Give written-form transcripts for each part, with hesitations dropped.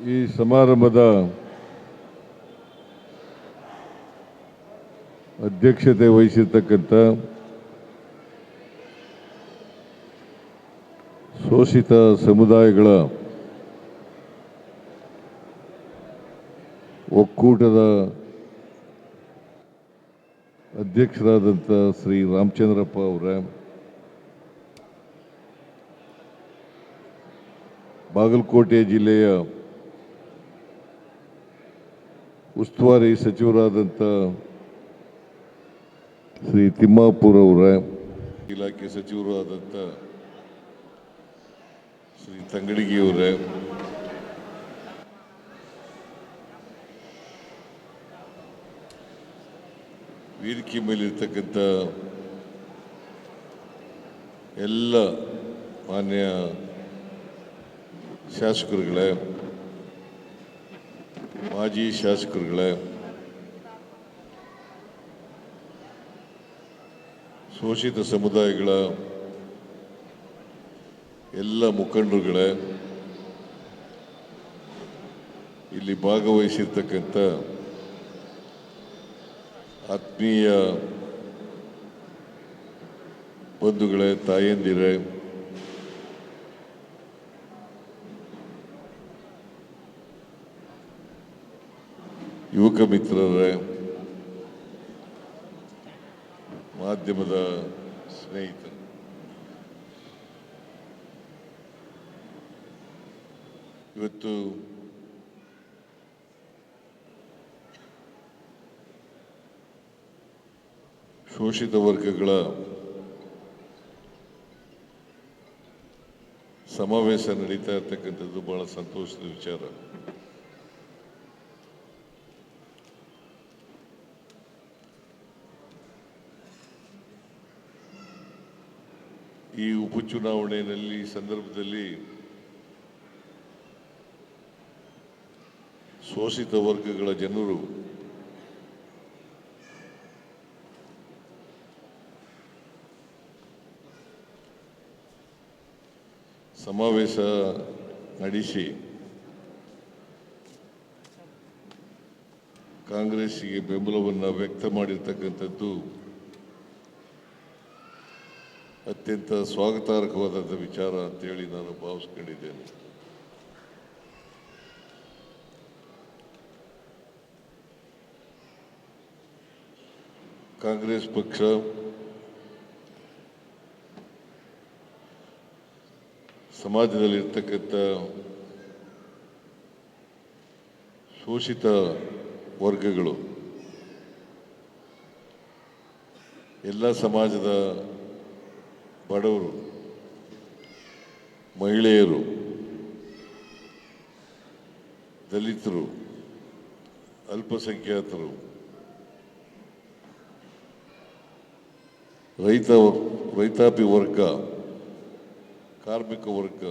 ಈ ಸಮಾರಂಭದ ಅಧ್ಯಕ್ಷತೆ ವಹಿಸಿರ್ತಕ್ಕಂಥ ಶೋಷಿತ ಸಮುದಾಯಗಳ ಒಕ್ಕೂಟದ ಅಧ್ಯಕ್ಷರಾದಂಥ ಶ್ರೀ ರಾಮಚಂದ್ರಪ್ಪ ಅವರೇ, ಬಾಗಲಕೋಟೆ ಜಿಲ್ಲೆಯ ಉಸ್ತುವಾರಿ ಸಚಿವರಾದಂಥ ಶ್ರೀ ತಿಮ್ಮಾಪುರ ಅವರೇ, ಇಲಾಖೆ ಸಚಿವರು ಆದಂಥ ಶ್ರೀ ತಂಗಡಿಗಿ ಅವರೇ, ವೇದಿಕೆ ಮೇಲಿರ್ತಕ್ಕಂಥ ಎಲ್ಲ ಮಾನ್ಯ ಶಾಸಕರುಗಳೇ, ಮಾಜಿ ಶಾಸಕರುಗಳೇ, ಶೋಷಿತ ಸಮುದಾಯಗಳ ಎಲ್ಲ ಮುಖಂಡರುಗಳೇ, ಇಲ್ಲಿ ಭಾಗವಹಿಸಿರ್ತಕ್ಕಂಥ ಆತ್ಮೀಯ ಬಂಧುಗಳೇ, ತಾಯಂದಿರೇ, ಯುವಕ ಮಿತ್ರರೇ, ಮಾಧ್ಯಮದ ಸ್ನೇಹಿತರು, ಇವತ್ತು ಶೋಷಿತ ವರ್ಗಗಳ ಸಮಾವೇಶ ನಡೀತಾ ಇರ್ತಕ್ಕಂಥದ್ದು ಬಹಳ ಸಂತೋಷದ ವಿಚಾರ. ಈ ಉಪಚುನಾವಣೆಯಲ್ಲಿ ಸಂದರ್ಭದಲ್ಲಿ ಶೋಷಿತ ವರ್ಗಗಳ ಜನರು ಸಮಾವೇಶ ನಡೆಸಿ ಕಾಂಗ್ರೆಸ್ಸಿಗೆ ಬೆಂಬಲವನ್ನು ವ್ಯಕ್ತ ಮಾಡಿರ್ತಕ್ಕಂಥದ್ದು ಅತ್ಯಂತ ಸ್ವಾಗತಾರ್ಹವಾದ ವಿಚಾರ ಅಂತೇಳಿ ನಾನು ಭಾವಿಸ್ಕೊಂಡಿದ್ದೇನೆ. ಕಾಂಗ್ರೆಸ್ ಪಕ್ಷ ಸಮಾಜದಲ್ಲಿರ್ತಕ್ಕಂಥ ಶೋಷಿತ ವರ್ಗಗಳು, ಎಲ್ಲ ಸಮಾಜದ ಬಡವರು, ಮಹಿಳೆಯರು, ದಲಿತರು, ಅಲ್ಪಸಂಖ್ಯಾತರು, ರೈತಾಪಿ ವರ್ಗ, ಕಾರ್ಮಿಕ ವರ್ಗ,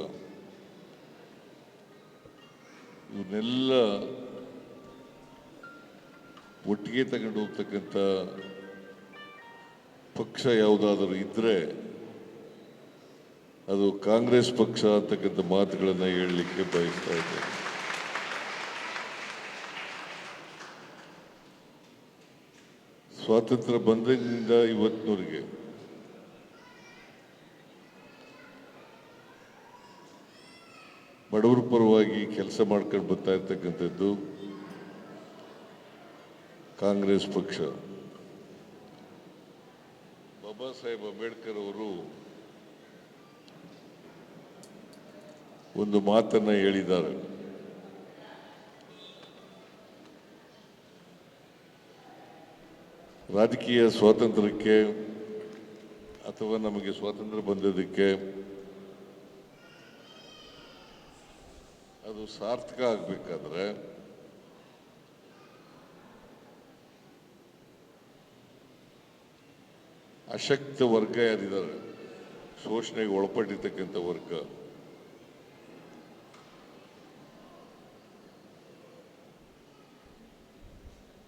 ಇವನ್ನೆಲ್ಲ ಒಟ್ಟಿಗೆ ತಗೊಂಡು ಹೋಗ್ತಕ್ಕಂಥ ಪಕ್ಷ ಯಾವುದಾದರೂ ಇದ್ರೆ ಅದು ಕಾಂಗ್ರೆಸ್ ಪಕ್ಷ ಅಂತಕ್ಕಂಥ ಮಾತುಗಳನ್ನು ಹೇಳಲಿಕ್ಕೆ ಬಯಸ್ತಾ ಇದ್ದೇನೆ. ಸ್ವಾತಂತ್ರ್ಯ ಬಂದಾಗಿನಿಂದ ಇವತ್ತಿನವರೆಗೆ ಬಡವರ ಪರವಾಗಿ ಕೆಲಸ ಮಾಡ್ಕೊಂಡು ಬರ್ತಾ ಇರ್ತಕ್ಕಂಥದ್ದು ಕಾಂಗ್ರೆಸ್ ಪಕ್ಷ. ಬಾಬಾ ಸಾಹೇಬ್ ಅಂಬೇಡ್ಕರ್ ಅವರು ಒಂದು ಮಾತನ್ನ ಹೇಳಿದ್ದಾರೆ. ರಾಜಕೀಯ ಸ್ವಾತಂತ್ರ್ಯಕ್ಕೆ ಅಥವಾ ನಮಗೆ ಸ್ವಾತಂತ್ರ್ಯ ಬಂದದಕ್ಕೆ ಅದು ಸಾರ್ಥಕ ಆಗಬೇಕಾದ್ರೆ ಅಶಕ್ತ ವರ್ಗ ಯಾರಿದ್ದಾರೆ, ಶೋಷಣೆಗೆ ಒಳಪಟ್ಟಿರ್ತಕ್ಕಂಥ ವರ್ಗ,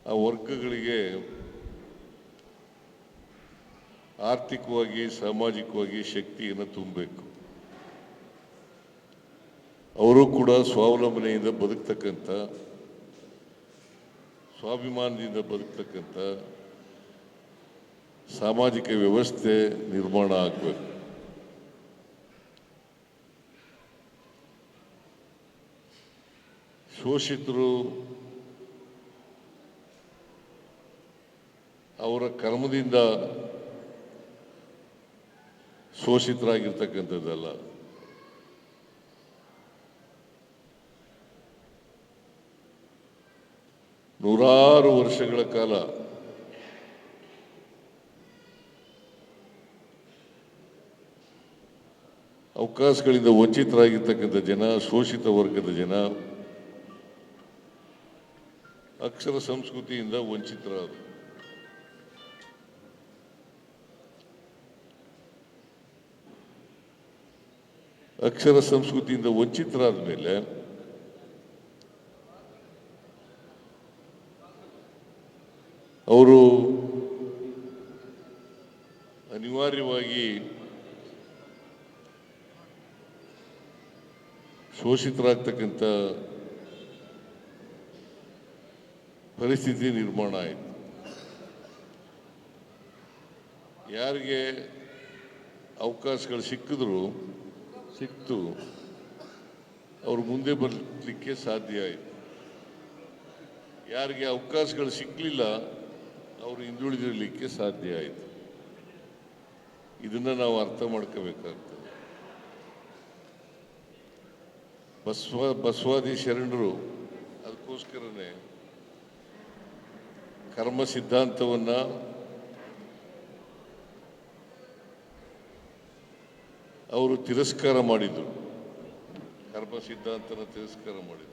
ಆ ವರ್ಗಗಳಿಗೆ ಆರ್ಥಿಕವಾಗಿ ಸಾಮಾಜಿಕವಾಗಿ ಶಕ್ತಿಯನ್ನು ತುಂಬಬೇಕು. ಅವರು ಕೂಡ ಸ್ವಾವಲಂಬನೆಯಿಂದ ಬದುಕ್ತಕ್ಕಂಥ, ಸ್ವಾಭಿಮಾನದಿಂದ ಬದುಕ್ತಕ್ಕಂಥ ಸಾಮಾಜಿಕ ವ್ಯವಸ್ಥೆ ನಿರ್ಮಾಣ ಆಗಬೇಕು. ಶೋಷಿತರು ಅವರ ಕರ್ಮದಿಂದ ಶೋಷಿತರಾಗಿರ್ತಕ್ಕಂಥದ್ದಲ್ಲ. ನೂರಾರು ವರ್ಷಗಳ ಕಾಲ ಅವಕಾಶಗಳಿಂದ ವಂಚಿತರಾಗಿರ್ತಕ್ಕಂಥ ಜನ, ಶೋಷಿತ ವರ್ಗದ ಜನ ಅಕ್ಷರ ಸಂಸ್ಕೃತಿಯಿಂದ ವಂಚಿತರಾದರು. ಅಕ್ಷರ ಸಂಸ್ಕೃತಿಯಿಂದ ವಂಚಿತರಾದ ಮೇಲೆ ಅವರು ಅನಿವಾರ್ಯವಾಗಿ ಶೋಷಿತರಾಗ್ತಕ್ಕಂಥ ಪರಿಸ್ಥಿತಿ ನಿರ್ಮಾಣ ಆಯಿತು. ಯಾರಿಗೆ ಅವಕಾಶಗಳು ಸಿಕ್ತು ಅವರು ಮುಂದೆ ಬರಲಿಕ್ಕೆ ಸಾಧ್ಯ ಆಯಿತು. ಯಾರಿಗೆ ಅವಕಾಶಗಳು ಸಿಕ್ಕಲಿಲ್ಲ ಅವರು ಹಿಂದುಳಿದಿರಲಿಕ್ಕೆ ಸಾಧ್ಯ ಆಯಿತು. ಇದನ್ನು ನಾವು ಅರ್ಥ ಮಾಡ್ಕೋಬೇಕಾಗ್ತದೆ. ಬಸವಾದಿ ಶರಣರು ಅದಕ್ಕೋಸ್ಕರನೇ ಕರ್ಮ ಸಿದ್ಧಾಂತವನ್ನು ಅವರು ತಿರಸ್ಕಾರ ಮಾಡಿದರು. ಕರ್ಮ ಸಿದ್ಧಾಂತನ ತಿರಸ್ಕಾರ ಮಾಡಿದರು.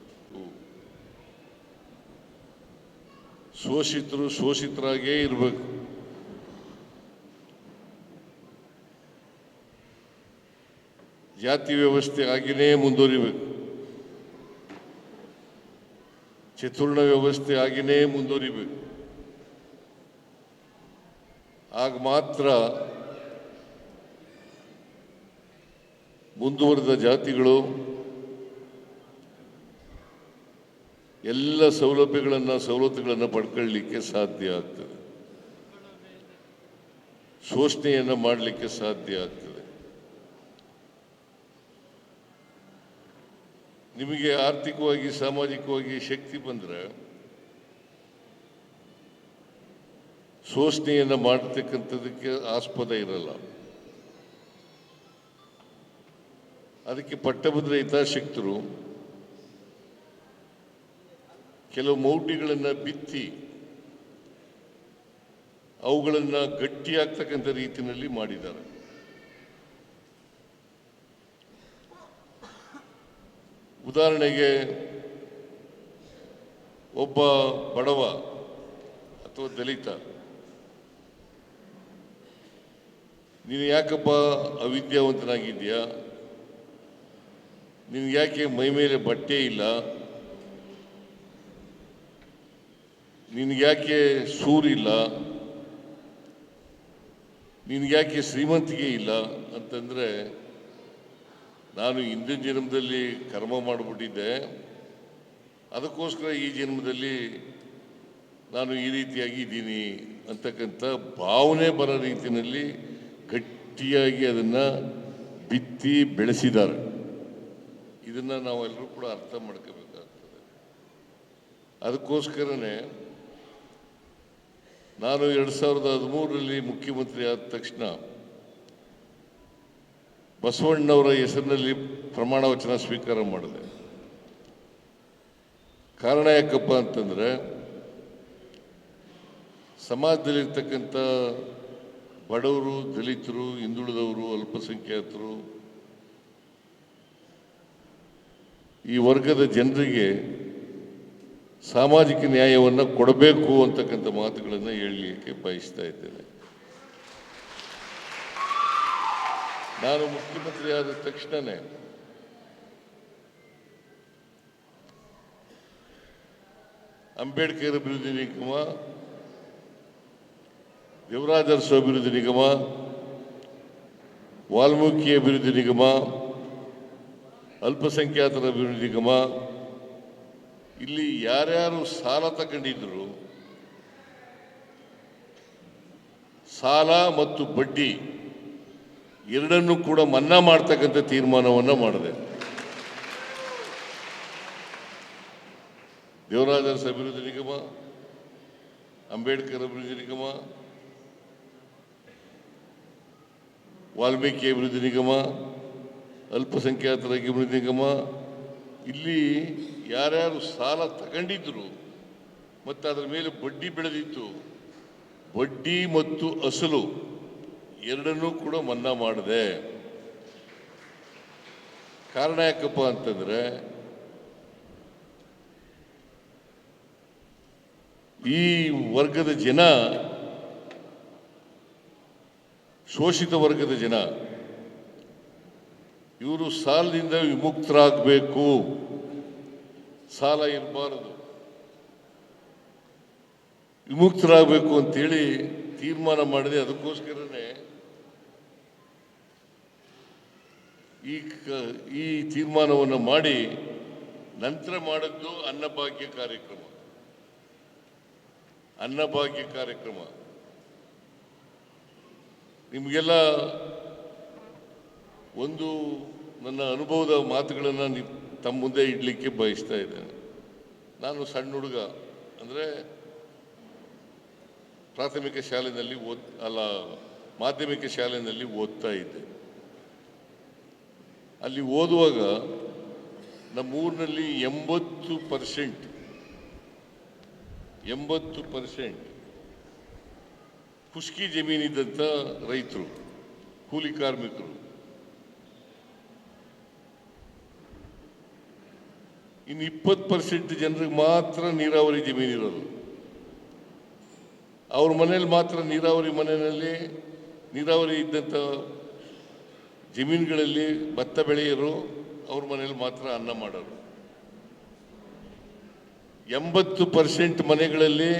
ಶೋಷಿತರು ಶೋಷಿತರಾಗೇ ಇರಬೇಕು. ಜಾತಿ ವ್ಯವಸ್ಥೆ ಆಗಿನೇ ಮುಂದುವರಿಬೇಕು. ಚತುರ್ಣ ವ್ಯವಸ್ಥೆ ಆಗಿನೇ ಮುಂದುವರಿಬೇಕು. ಆಗ ಮಾತ್ರ ಮುಂದುವರೆದ ಜಾತಿಗಳು ಎಲ್ಲ ಸವಲತ್ತುಗಳನ್ನು ಪಡ್ಕೊಳ್ಳಲಿಕ್ಕೆ ಸಾಧ್ಯ ಆಗ್ತದೆ. ಶೋಷಣೆಯನ್ನು ಮಾಡಲಿಕ್ಕೆ ಸಾಧ್ಯ ಆಗ್ತದೆ. ನಿಮಗೆ ಆರ್ಥಿಕವಾಗಿ ಸಾಮಾಜಿಕವಾಗಿ ಶಕ್ತಿ ಬಂದರೆ ಶೋಷಣೆಯನ್ನು ಮಾಡತಕ್ಕಂಥದಕ್ಕೆ ಆಸ್ಪದ ಇರಲ್ಲ. ಅದಕ್ಕೆ ಪಟ್ಟಭದ್ರ ಹಿತಾಸಕ್ತರು ಕೆಲವು ಮೌಢ್ಯಗಳನ್ನು ಬಿತ್ತಿ ಅವುಗಳನ್ನು ಗಟ್ಟಿಯಾಗ್ತಕ್ಕಂಥ ರೀತಿಯಲ್ಲಿ ಮಾಡಿದ್ದಾರೆ. ಉದಾಹರಣೆಗೆ ಒಬ್ಬ ಬಡವ ಅಥವಾ ದಲಿತ ನೀನು ಯಾಕಪ್ಪ ಅವಿದ್ಯಾವಂತನಾಗಿದ್ಯಾ, ನಿನ್ಗೆ ಯಾಕೆ ಮೈ ಮೇಲೆ ಬಟ್ಟೆ ಇಲ್ಲ, ನಿನ್ಗ್ಯಾಕೆ ಸೂರಿಲ್ಲ, ನಿನ್ಗ್ಯಾಕೆ ಶ್ರೀಮಂತಿಕೆ ಇಲ್ಲ ಅಂತಂದರೆ, ನಾನು ಹಿಂದಿನ ಜನ್ಮದಲ್ಲಿ ಕರ್ಮ ಮಾಡಿಬಿಟ್ಟಿದ್ದೆ, ಅದಕ್ಕೋಸ್ಕರ ಈ ಜನ್ಮದಲ್ಲಿ ನಾನು ಈ ರೀತಿಯಾಗಿ ಇದ್ದೀನಿ ಅಂತಕ್ಕಂಥ ಭಾವನೆ ಬರೋ ರೀತಿಯಲ್ಲಿ ಗಟ್ಟಿಯಾಗಿ ಅದನ್ನು ಬಿತ್ತಿ ಬೆಳೆಸಿದ್ದಾರೆ. ಇದನ್ನು ನಾವೆಲ್ಲರೂ ಕೂಡ ಅರ್ಥ ಮಾಡ್ಕೋಬೇಕಾಗ್ತದೆ. ಅದಕ್ಕೋಸ್ಕರನೇ ನಾನು 2013ರಲ್ಲಿ ಮುಖ್ಯಮಂತ್ರಿ ಆದ ತಕ್ಷಣ ಬಸವಣ್ಣವರ ಹೆಸರಿನಲ್ಲಿ ಪ್ರಮಾಣ ವಚನ ಸ್ವೀಕಾರ ಮಾಡಿದೆ. ಕಾರಣ ಯಾಕಪ್ಪ ಅಂತಂದರೆ, ಸಮಾಜದಲ್ಲಿರ್ತಕ್ಕಂಥ ಬಡವರು, ದಲಿತರು, ಹಿಂದುಳಿದವರು, ಅಲ್ಪಸಂಖ್ಯಾತರು, ಈ ವರ್ಗದ ಜನರಿಗೆ ಸಾಮಾಜಿಕ ನ್ಯಾಯವನ್ನು ಕೊಡಬೇಕು ಅಂತಕ್ಕಂಥ ಮಾತುಗಳನ್ನು ಹೇಳಲಿಕ್ಕೆ ಬಯಸ್ತಾ ಇದ್ದೇನೆ. ನಾನು ಮುಖ್ಯಮಂತ್ರಿ ಆದ ತಕ್ಷಣವೇ ಅಂಬೇಡ್ಕರ್ ಅಭಿವೃದ್ಧಿ ನಿಗಮ, ದೇವರಾಜ ಅರಸು ಅಭಿವೃದ್ಧಿ ನಿಗಮ, ವಾಲ್ಮೀಕಿ ಅಭಿವೃದ್ಧಿ ನಿಗಮ, ಅಲ್ಪಸಂಖ್ಯಾತರ ಅಭಿವೃದ್ಧಿ ನಿಗಮ, ಇಲ್ಲಿ ಯಾರ್ಯಾರು ಸಾಲ ತಗೊಂಡಿದ್ರು ಸಾಲ ಮತ್ತು ಬಡ್ಡಿ ಎರಡನ್ನೂ ಕೂಡ ಮನ್ನಾ ಮಾಡ್ತಕ್ಕಂಥ ತೀರ್ಮಾನವನ್ನು ಮಾಡಿದೆ. ದೇವರಾಜ ಅರಸು ಅಭಿವೃದ್ಧಿ ನಿಗಮ, ಅಂಬೇಡ್ಕರ್ ಅಭಿವೃದ್ಧಿ ನಿಗಮ, ವಾಲ್ಮೀಕಿ ಅಭಿವೃದ್ಧಿ ನಿಗಮ, ಅಲ್ಪಸಂಖ್ಯಾತರ ಅಭಿವೃದ್ಧಿ ನಿಗಮ, ಇಲ್ಲಿ ಯಾರ್ಯಾರು ಸಾಲ ತಗೊಂಡಿದ್ರು ಮತ್ತು ಅದರ ಮೇಲೆ ಬಡ್ಡಿ ಬೆಳೆದಿತ್ತು, ಬಡ್ಡಿ ಮತ್ತು ಅಸಲು ಎರಡನ್ನೂ ಕೂಡ ಮನ್ನಾ ಮಾಡಿದೆ. ಕಾರಣ ಯಾಕಪ್ಪ ಅಂತಂದ್ರೆ, ಈ ವರ್ಗದ ಜನ, ಶೋಷಿತ ವರ್ಗದ ಜನ, ಇವರು ಸಾಲದಿಂದ ವಿಮುಕ್ತರಾಗಬೇಕು, ಸಾಲ ಇರಬಾರದು, ವಿಮುಕ್ತರಾಗಬೇಕು ಅಂತೇಳಿ ತೀರ್ಮಾನ ಮಾಡಿದೆ. ಅದಕ್ಕೋಸ್ಕರನೇ ಈ ತೀರ್ಮಾನವನ್ನು ಮಾಡಿ ನಂತರ ಮಾಡಿದ್ದು ಅನ್ನಭಾಗ್ಯ ಕಾರ್ಯಕ್ರಮ. ಅನ್ನಭಾಗ್ಯ ಕಾರ್ಯಕ್ರಮ ನಿಮಗೆಲ್ಲ ಒಂದು ನನ್ನ ಅನುಭವದ ಮಾತುಗಳನ್ನು ತಮ್ಮ ಮುಂದೆ ಇಡಲಿಕ್ಕೆ ಬಯಸ್ತಾ ಇದ್ದೇನೆ. ನಾನು ಸಣ್ಣ ಹುಡುಗ, ಅಂದರೆ ಪ್ರಾಥಮಿಕ ಶಾಲೆಯಲ್ಲಿ ಮಾಧ್ಯಮಿಕ ಶಾಲೆಯಲ್ಲಿ ಓದ್ತಾ ಇದ್ದೆ. ಅಲ್ಲಿ ಓದುವಾಗ ನಮ್ಮೂರಿನಲ್ಲಿ 80% ಖುಷ್ಕಿ ಜಮೀನಿದ್ದಂಥ ರೈತರು, ಕೂಲಿ ಕಾರ್ಮಿಕರು. ಇನ್ನು 20% ಜನರಿಗೆ ಮಾತ್ರ ನೀರಾವರಿ ಜಮೀನಿರೋದು. ಅವ್ರ ಮನೇಲಿ ಮಾತ್ರ ನೀರಾವರಿ ಇದ್ದಂಥ ಜಮೀನುಗಳಲ್ಲಿ ಭತ್ತ ಬೆಳೆಯೋರು, ಅವ್ರ ಮನೇಲಿ ಮಾತ್ರ ಅನ್ನ ಮಾಡೋರು. 80% ಮನೆಗಳಲ್ಲಿ